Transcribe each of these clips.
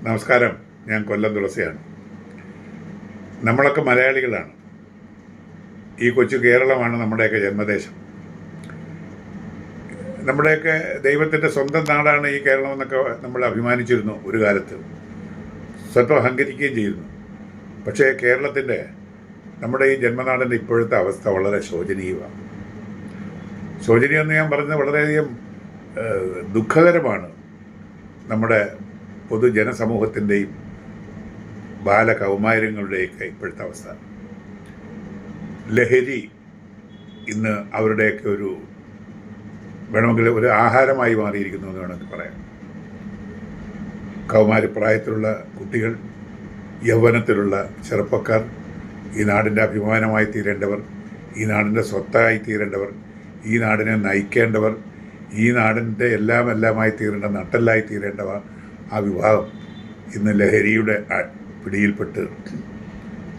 നമസ്കാരം. ഞാൻ കൊല്ലം തുളസിയാണ്. നമ്മളൊക്കെ മലയാളികളാണ്. ഈ കൊച്ചു കേരളമാണ് നമ്മുടെയൊക്കെ ജന്മദേശം. നമ്മുടെയൊക്കെ ദൈവത്തിൻ്റെ സ്വന്തം നാടാണ് ഈ കേരളം എന്നൊക്കെ നമ്മൾ അഭിമാനിച്ചിരുന്നു ഒരു കാലത്ത്. സ്വല്പം അഹങ്കരിക്കുകയും ചെയ്യുന്നു. പക്ഷേ കേരളത്തിൻ്റെ, നമ്മുടെ ഈ ജന്മനാടിൻ്റെ ഇപ്പോഴത്തെ അവസ്ഥ വളരെ ശോചനീയമാണ്. ശോചനീയമെന്ന് ഞാൻ പറഞ്ഞത് വളരെയധികം ദുഃഖകരമാണ്. നമ്മുടെ പൊതുജനസമൂഹത്തിൻ്റെയും ബാലകൗമാരങ്ങളുടെയൊക്കെ ഇപ്പോഴത്തെ അവസ്ഥ. ലഹരി ഇന്ന് അവരുടെയൊക്കെ വേണമെങ്കിൽ ഒരു ആഹാരമായി മാറിയിരിക്കുന്നു എന്ന് വേണമെങ്കിൽ പറയാം. കൗമാരപ്രായത്തിലുള്ള കുട്ടികൾ, യൗവനത്തിലുള്ള ചെറുപ്പക്കാർ, ഈ നാടിൻ്റെ അഭിമാനമായി തീരേണ്ടവർ, ഈ നാടിൻ്റെ സ്വത്തായി തീരേണ്ടവർ, ഈ നാടിനെ നയിക്കേണ്ടവർ, ഈ നാടിൻ്റെ എല്ലാമായി തീരേണ്ട നട്ടെല്ലായി തീരേണ്ടവർ, ആ വിഭാഗം ഇന്ന് ലഹരിയുടെ പിടിയിൽപ്പെട്ട്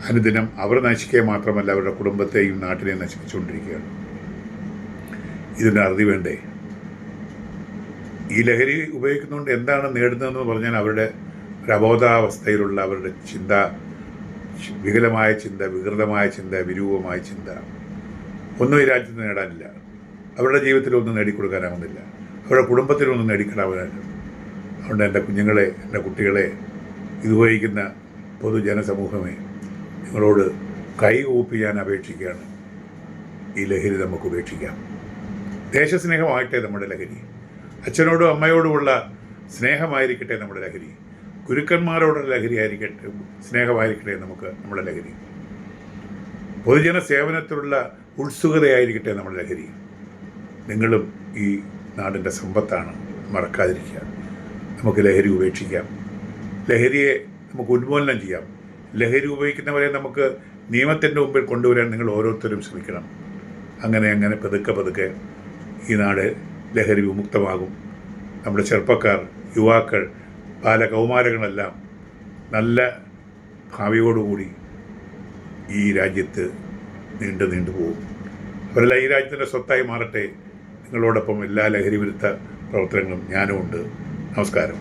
അനുദിനം അവർ നശിക്കുക മാത്രമല്ല അവരുടെ കുടുംബത്തെയും നാട്ടിനെയും നശിപ്പിച്ചുകൊണ്ടിരിക്കുകയാണ്. ഇതിൻ്റെ അറുതി വേണ്ടേ? ഈ ലഹരി ഉപയോഗിക്കുന്നതുകൊണ്ട് എന്താണ് നേടുന്നതെന്ന് പറഞ്ഞാൽ അവരുടെ ഒരു അബോധാവസ്ഥയിലുള്ള അവരുടെ ചിന്ത, വികലമായ ചിന്ത, വികൃതമായ ചിന്ത, വിരൂപമായ ചിന്ത ഒന്നും ഈ രാജ്യത്ത് നേടാനില്ല. അവരുടെ ജീവിതത്തിലൊന്നും നേടിക്കൊടുക്കാനാവുന്നില്ല. അവരുടെ കുടുംബത്തിലൊന്നും നേടിക്കിടാവാനില്ല. അതുകൊണ്ട് എൻ്റെ കുഞ്ഞുങ്ങളെ, എൻ്റെ കുട്ടികളെ, ഇതുപയോഗിക്കുന്ന പൊതുജനസമൂഹമേ, നിങ്ങളോട് കൈകൂപ്പി ഞാൻ അപേക്ഷിക്കുകയാണ്. ഈ ലഹരി നമുക്ക് ഉപേക്ഷിക്കാം. ദേശസ്നേഹമാകട്ടെ നമ്മുടെ ലഹരി. അച്ഛനോടും അമ്മയോടുമുള്ള സ്നേഹമായിരിക്കട്ടെ നമ്മുടെ ലഹരി. ഗുരുക്കന്മാരോടുള്ള ലഹരി ആയിരിക്കട്ടെ, സ്നേഹമായിരിക്കട്ടെ നമ്മുടെ ലഹരി. പൊതുജന സേവനത്തിലുള്ള ഉത്സുകതയായിരിക്കട്ടെ നമ്മുടെ ലഹരി. നിങ്ങളും ഈ നാടിൻ്റെ സമ്പത്താണ്, മറക്കാതിരിക്കുക. നമുക്ക് ലഹരി ഉപേക്ഷിക്കാം. ലഹരിയെ നമുക്ക് ഉന്മൂലനം ചെയ്യാം. ലഹരി ഉപയോഗിക്കുന്നവരെ നമുക്ക് നിയമത്തിൻ്റെ മുമ്പിൽ കൊണ്ടുവരാൻ നിങ്ങൾ ഓരോരുത്തരും ശ്രമിക്കണം. അങ്ങനെ പതുക്കെ ഈ നാട് ലഹരി വിമുക്തമാകും. നമ്മുടെ ചെറുപ്പക്കാർ, യുവാക്കൾ, ബാലകൗമാരങ്ങളെല്ലാം നല്ല ഭാവിയോടുകൂടി ഈ രാജ്യത്ത് നീണ്ടു പോകും. അവരെല്ലാം ഈ രാജ്യത്തിൻ്റെ സ്വത്തായി മാറട്ടെ. നിങ്ങളോടൊപ്പം എല്ലാ ലഹരി വിരുദ്ധ പ്രവർത്തനങ്ങളും ഞാനും ഉണ്ട്. നമസ്കാരം.